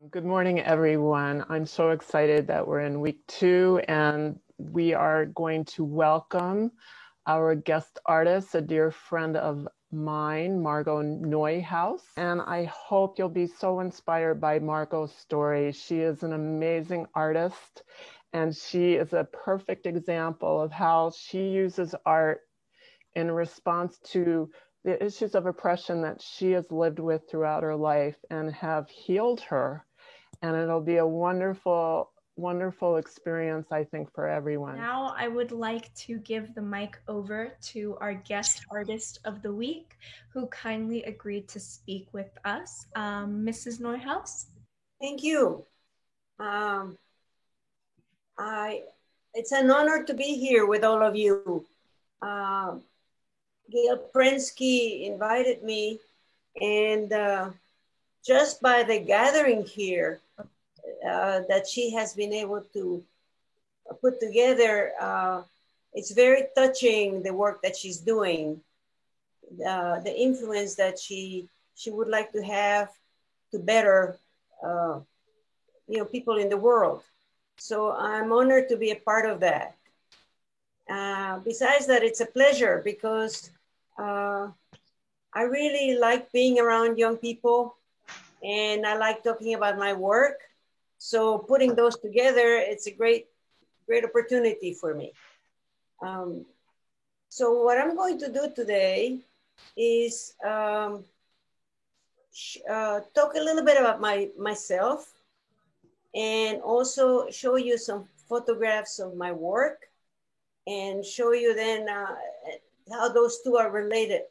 Good morning, everyone. I'm so excited that we're in week 2 and we are going to welcome our guest artist, a dear friend of mine, Margot Neuhaus. And I hope you'll be so inspired by Margot's story. She is an amazing artist and she is a perfect example of how she uses art in response to the issues of oppression that she has lived with throughout her life and have healed her. And it'll be a wonderful, wonderful experience, I think, for everyone. Now I would like to give the mic over to our guest artist of the week, who kindly agreed to speak with us, Mrs. Neuhaus. Thank you. It's an honor to be here with all of you. Gail Prensky invited me, and just by the gathering here that she has been able to put together, it's very touching, the work that she's doing, the influence that she would like to have to better people in the world. So I'm honored to be a part of that. Besides that, it's a pleasure because I really like being around young people and I like talking about my work. So putting those together, it's a great opportunity for me. So what I'm going to do today is talk a little bit about myself and also show you some photographs of my work and show you then how those two are related.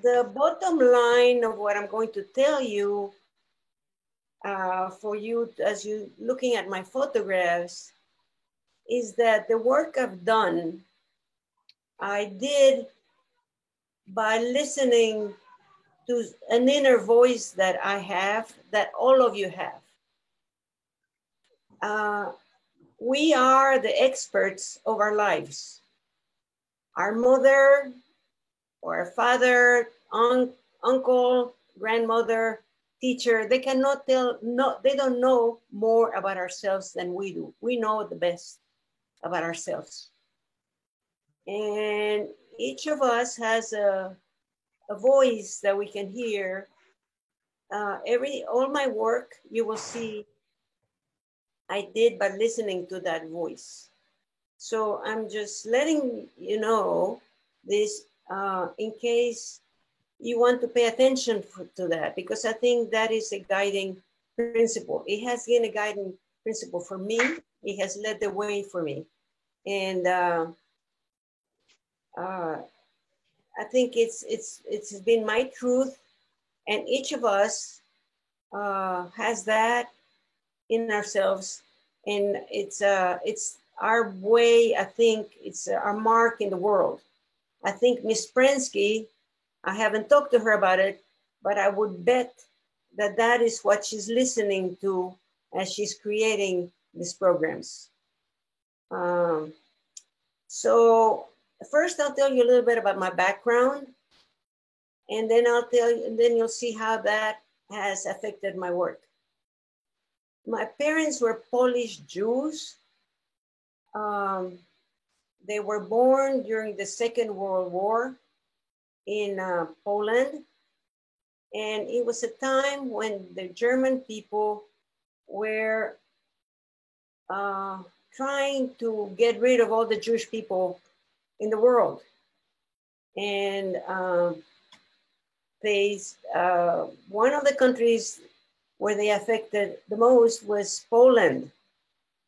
The bottom line of what I'm going to tell you for you as you looking at my photographs is that the work I've done, I did by listening to an inner voice that I have, that all of you have. We are the experts of our lives. Our mother or our father, uncle, grandmother, teacher, they cannot tell, no, they don't know more about ourselves than we do. We know the best about ourselves. And each of us has a voice that we can hear. All my work, you will see, I did by listening to that voice. So I'm just letting you know this in case you want to pay attention to that, because I think that is a guiding principle. It has been a guiding principle for me. It has led the way for me. And I think it's been my truth, and each of us has that in ourselves, and it's our way. I think it's our mark in the world. I think Miss Prensky, I haven't talked to her about it, but I would bet that that is what she's listening to as she's creating these programs. So first I'll tell you a little bit about my background, and then then you'll see how that has affected my work. My parents were Polish Jews. They were born during the Second World War in Poland. And it was a time when the German people were trying to get rid of all the Jewish people in the world. And one of the countries where they affected the most was Poland.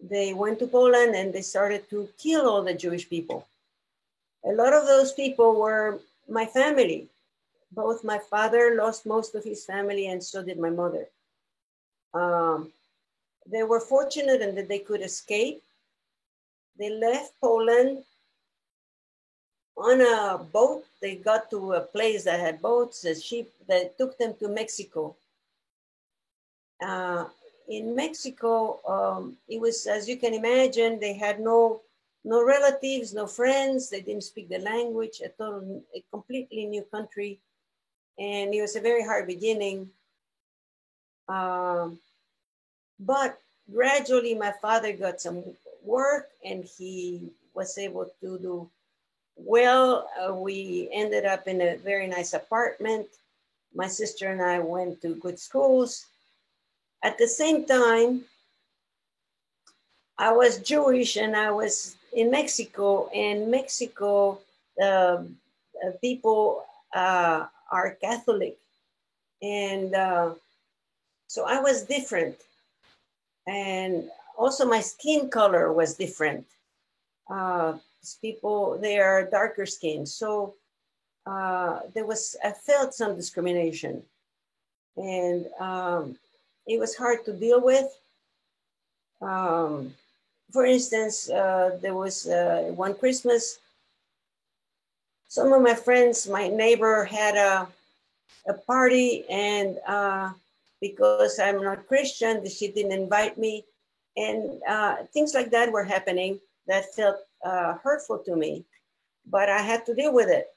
They went to Poland and they started to kill all the Jewish people. A lot of those people were my family. Both my father lost most of his family, and so did my mother. They were fortunate in that they could escape. They left Poland on a boat. They got to a place that had boats, a ship that took them to Mexico. In Mexico, it was, as you can imagine, they had no no relatives, no friends. They didn't speak the language, a completely new country. And it was a very hard beginning. But gradually my father got some work and he was able to do well. We ended up in a very nice apartment. My sister and I went to good schools. At the same time, I was Jewish and I was in Mexico. And Mexico, people are Catholic. And so I was different. And also my skin color was different. People, they are darker skinned. So I felt some discrimination. And it was hard to deal with. For instance, there was one Christmas, some of my friends, my neighbor had a party, and because I'm not Christian, she didn't invite me. And things like that were happening that felt hurtful to me, but I had to deal with it.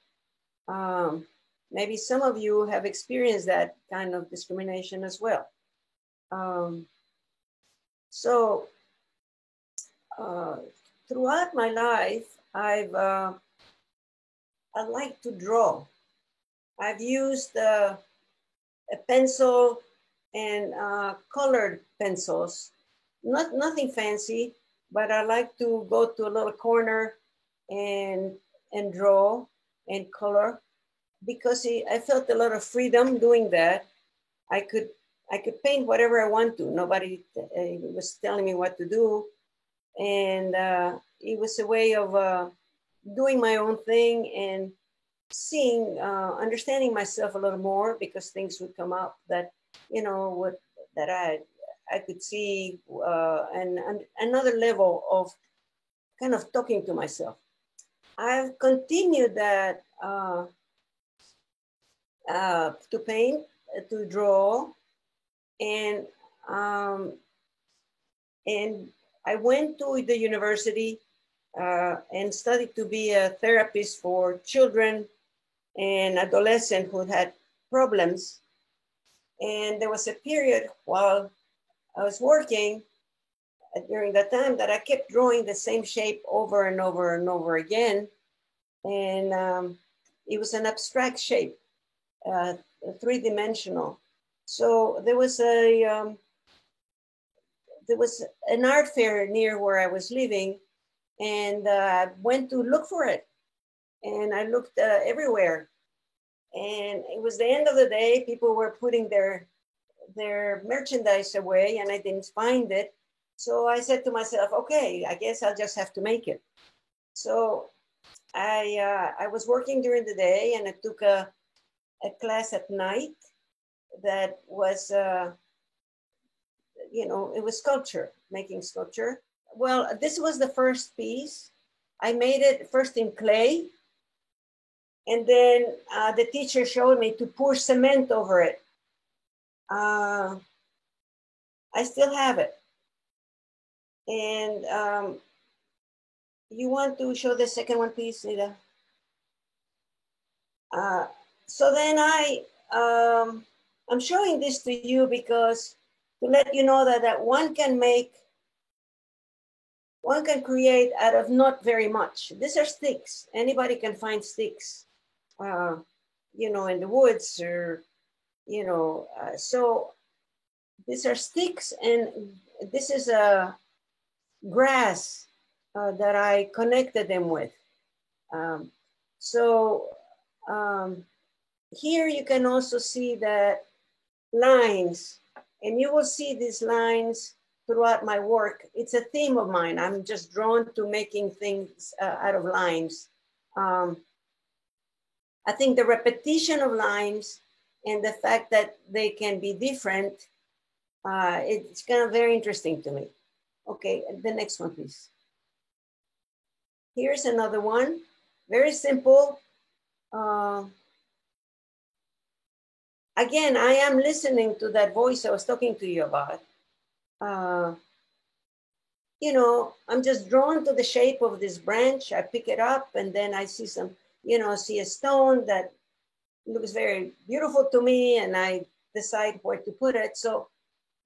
Maybe some of you have experienced that kind of discrimination as well. So throughout my life, I like to draw. I've used a pencil and colored pencils. Nothing fancy, but I like to go to a little corner and draw and color, because I felt a lot of freedom doing that. I could paint whatever I want to. Nobody was telling me what to do, and it was a way of doing my own thing and seeing, understanding myself a little more, because things would come up that, you know, that I could see, and another level of kind of talking to myself. I've continued that to paint, to draw, and I went to the university and studied to be a therapist for children and adolescents who had problems. And there was a period while I was working during that time that I kept drawing the same shape over and over and over again. And it was an abstract shape, three-dimensional. So there was an art fair near where I was living, and I went to look for it. And I looked everywhere. And it was the end of the day. People were putting their merchandise away, and I didn't find it. So I said to myself, okay, I guess I'll just have to make it. So I was working during the day, and I took a class at night that was, you know, it was sculpture, making sculpture. Well, this was the first piece. I made it first in clay, and then the teacher showed me to pour cement over it. I still have it. And you want to show the second one, please, Nita? So then I'm showing this to you because to let you know that one can create out of not very much. These are sticks. Anybody can find sticks, you know, in the woods, or, you know, so these are sticks, and this is a grass that I connected them with. Here you can also see that lines, and you will see these lines throughout my work. It's a theme of mine. I'm just drawn to making things out of lines. I think the repetition of lines and the fact that they can be different, it's kind of very interesting to me. Okay, the next one, please. Here's another one, very simple. Again, I am listening to that voice I was talking to you about. you know, I'm just drawn to the shape of this branch. I pick it up and then I see some, you know, see a stone that looks very beautiful to me and I decide where to put it. So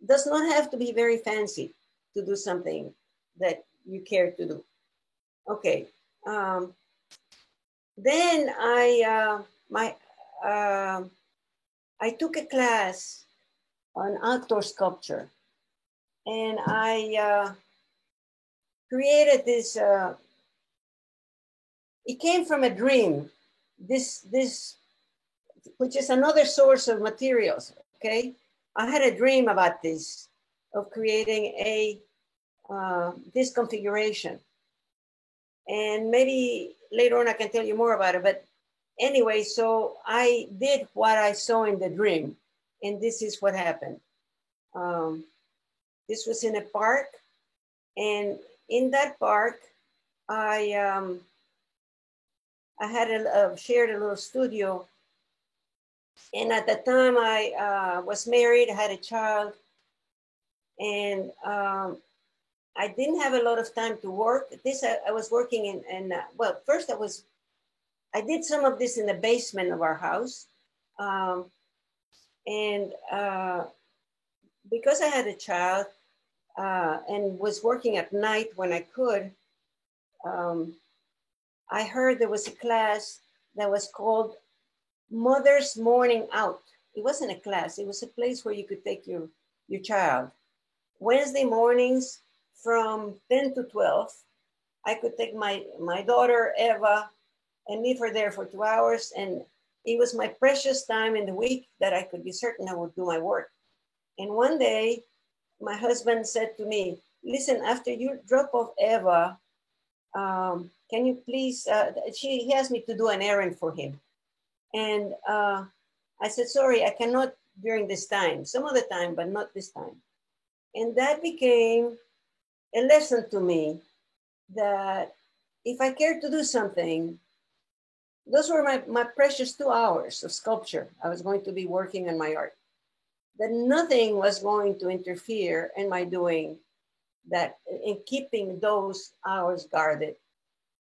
it does not have to be very fancy to do something that you care to do. Okay. Then I took a class on outdoor sculpture, and I created this. It came from a dream. This which is another source of materials. Okay, I had a dream about this, of creating a this configuration, and maybe later on I can tell you more about it. But anyway, so I did what I saw in the dream, and this is what happened. This was in a park, and in that park, I had shared a little studio, and at the time I was married, I had a child, and I didn't have a lot of time to work. I was working in well, first I did some of this in the basement of our house. And because I had a child and was working at night when I could, I heard there was a class that was called Mother's Morning Out. It wasn't a class, it was a place where you could take your child. Wednesday mornings from 10 to 12, I could take my daughter, Eva, and leave her there for 2 hours. And it was my precious time in the week that I could be certain I would do my work. And one day, my husband said to me, listen, after you drop off Eva, can you please, he asked me to do an errand for him. And I said, sorry, I cannot during this time, some other time, but not this time. And that became a lesson to me that if I cared to do something, those were my precious 2 hours of sculpture. I was going to be working on my art. That nothing was going to interfere in my doing that, in keeping those hours guarded.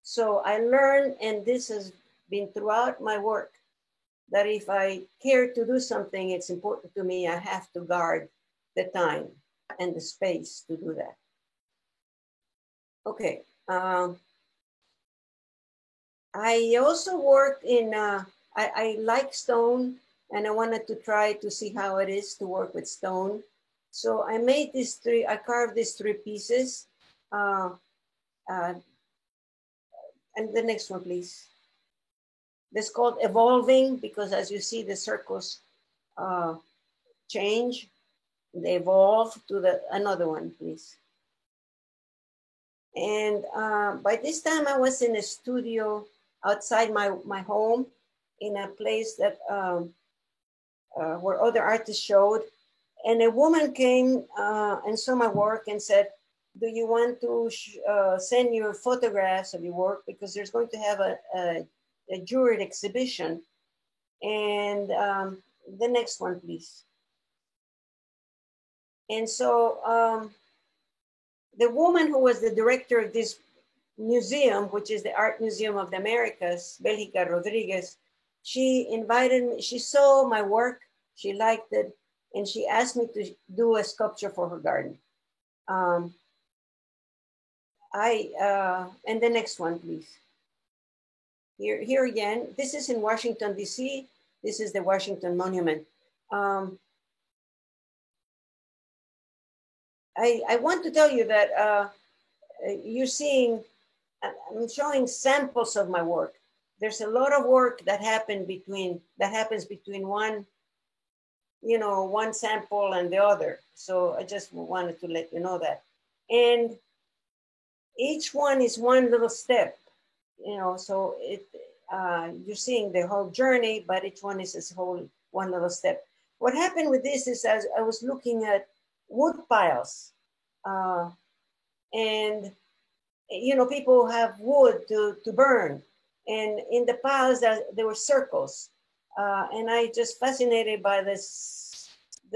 So I learned, and this has been throughout my work, that if I care to do something, it's important to me, I have to guard the time and the space to do that. Okay. I also worked in, I like stone, and I wanted to try to see how it is to work with stone. So I made I carved these 3 pieces. And the next one, please. This is called evolving, because as you see, the circles change. They evolve to another one, please. And by this time I was in a studio outside my home, in a place that where other artists showed. And a woman came and saw my work and said, do you want to send your photographs of your work? Because there's going to have a juried exhibition. And the next one, please. And so the woman who was the director of this museum, which is the Art Museum of the Americas, Belgica Rodriguez, she invited me, she saw my work, she liked it, and she asked me to do a sculpture for her garden. And the next one, please. Here again, this is in Washington, DC. This is the Washington Monument. I want to tell you that you're seeing, I'm showing samples of my work. There's a lot of work that happens between one, you know, one sample and the other. So I just wanted to let you know that. And each one is one little step, you know, so you're seeing the whole journey, but each one is this whole one little step. What happened with this is, as I was looking at wood piles, and you know, people have wood to burn, and in the piles there were circles, and I just fascinated by the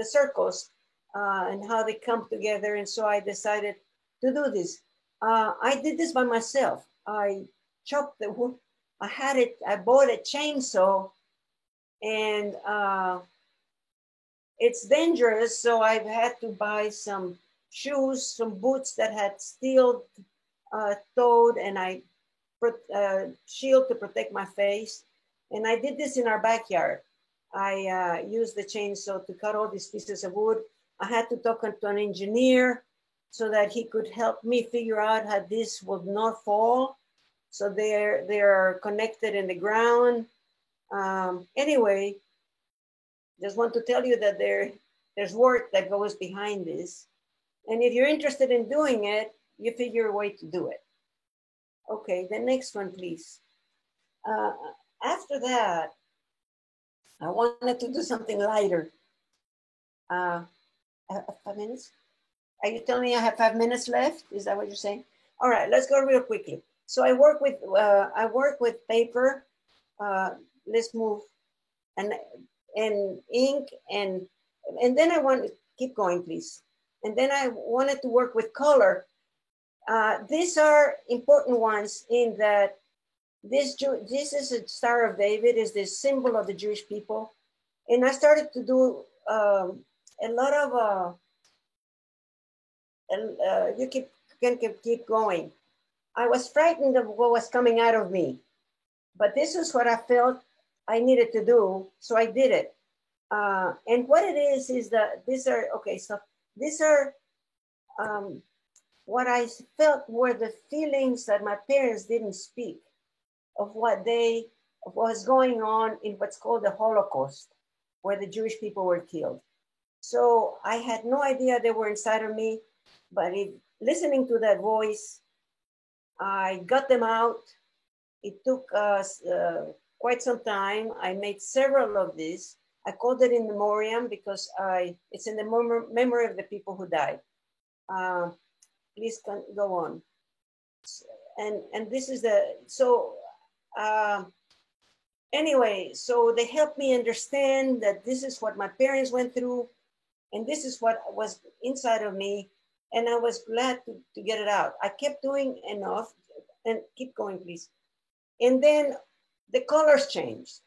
circles and how they come together. And so I decided to do this. I did this by myself. I chopped the wood. I bought a chainsaw, and it's dangerous. So I've had to buy some shoes, some boots that had steel toed, and I put shield to protect my face. And I did this in our backyard. I used the chainsaw to cut all these pieces of wood. I had to talk to an engineer so that he could help me figure out how this would not fall. So they're connected in the ground. Anyway, just want to tell you that there's work that goes behind this. And if you're interested in doing it, you figure a way to do it. Okay, the next one, please. After that, I wanted to do something lighter. 5 minutes? Are you telling me I have 5 minutes left? Is that what you're saying? All right, let's go real quickly. So I work with paper. Let's move, and ink, and then I want to keep going, please. And then I wanted to work with color. These are important ones in that this is a Star of David, is the symbol of the Jewish people. And I started to do a lot of, you can keep going. I was frightened of what was coming out of me, but this is what I felt I needed to do, so I did it. And what it is that these are, okay, so these are what I felt were the feelings that my parents didn't speak of what was going on in what's called the Holocaust, where the Jewish people were killed. So I had no idea they were inside of me, but listening to that voice, I got them out. It took us quite some time. I made several of these. I called it in memoriam because it's in the memory of the people who died. Please go on. And this is anyway, so they helped me understand that this is what my parents went through, and this is what was inside of me, and I was glad to get it out. I kept doing enough, and keep going, please. And then the colors changed.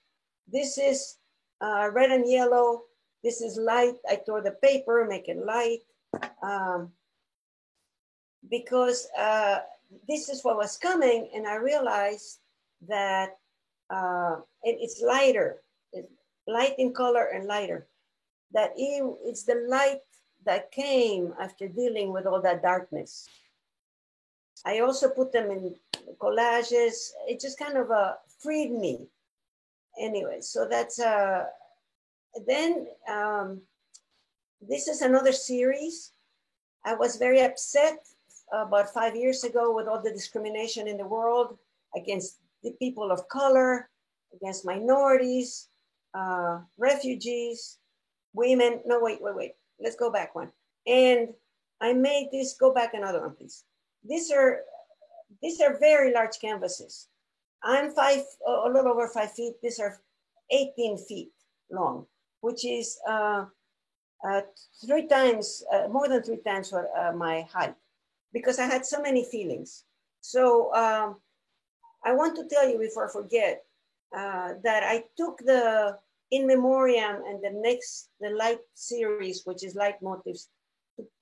This is red and yellow. This is light. I tore the paper, make it light, because this is what was coming, and I realized that it's lighter, it's light in color and lighter. That it's the light that came after dealing with all that darkness. I also put them in collages. It just kind of freed me. Anyway, so that's, then this is another series. I was very upset about 5 years ago with all the discrimination in the world against the people of color, against minorities, refugees, women. No, wait. Let's go back one. And I made this, go back another one, please. These are very large canvases. I'm a little over 5 feet. These are 18 feet long, which is more than 3 times what my height, because I had so many feelings. So I want to tell you before I forget that I took the In Memoriam and the light series, which is light motifs,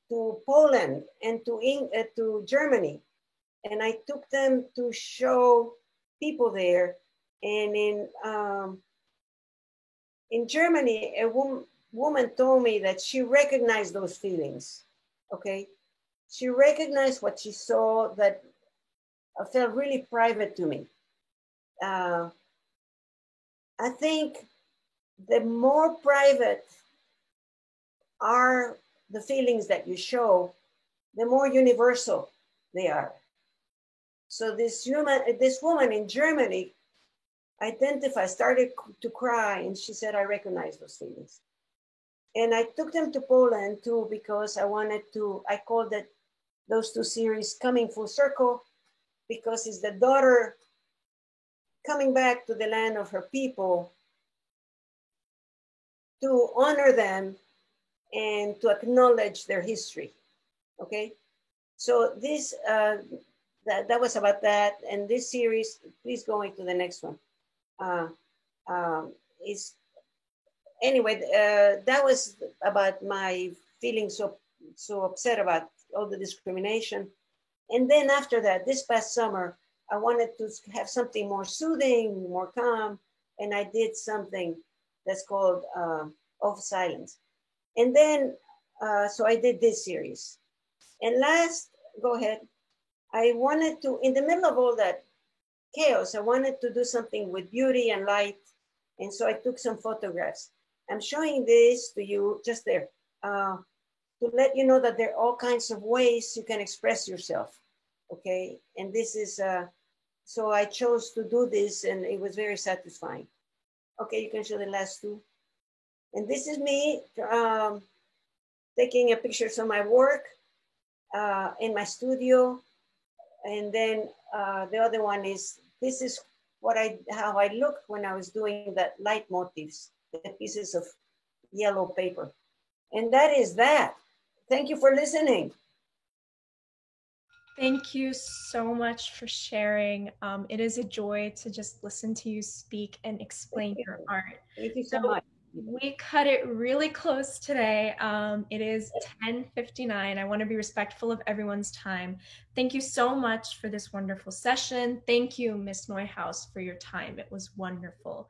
to Poland and to Germany. And I took them to show people there. And in Germany, a woman told me that she recognized those feelings, okay? She recognized what she saw that felt really private to me. I think the more private are the feelings that you show, the more universal they are. So this woman in Germany started to cry, and she said, I recognize those feelings. And I took them to Poland too, because I called those 2 series Coming Full Circle, because it's the daughter coming back to the land of her people to honor them and to acknowledge their history, okay? So this, that was about that. And this series, please go into the next one. Is anyway, that was about my feeling so upset about all the discrimination. And then after that, this past summer, I wanted to have something more soothing, more calm, and I did something that's called Of Silence. And then, so I did this series. And last, go ahead. I wanted to, in the middle of all that chaos, I wanted to do something with beauty and light. And so I took some photographs. I'm showing this to you just there to let you know that there are all kinds of ways you can express yourself. Okay. And this is, so I chose to do this and it was very satisfying. Okay. You can show the last two. And this is me taking a pictures of my work in my studio. And then the other one is, this is how I looked when I was doing that light motifs, the pieces of yellow paper. And that is that. Thank you for listening. Thank you so much for sharing. It is a joy to just listen to you speak and explain your art. Thank you so much. We cut it really close today. It is 10:59. I want to be respectful of everyone's time. Thank you so much for this wonderful session. Thank you, Ms. Neuhaus, for your time. It was wonderful.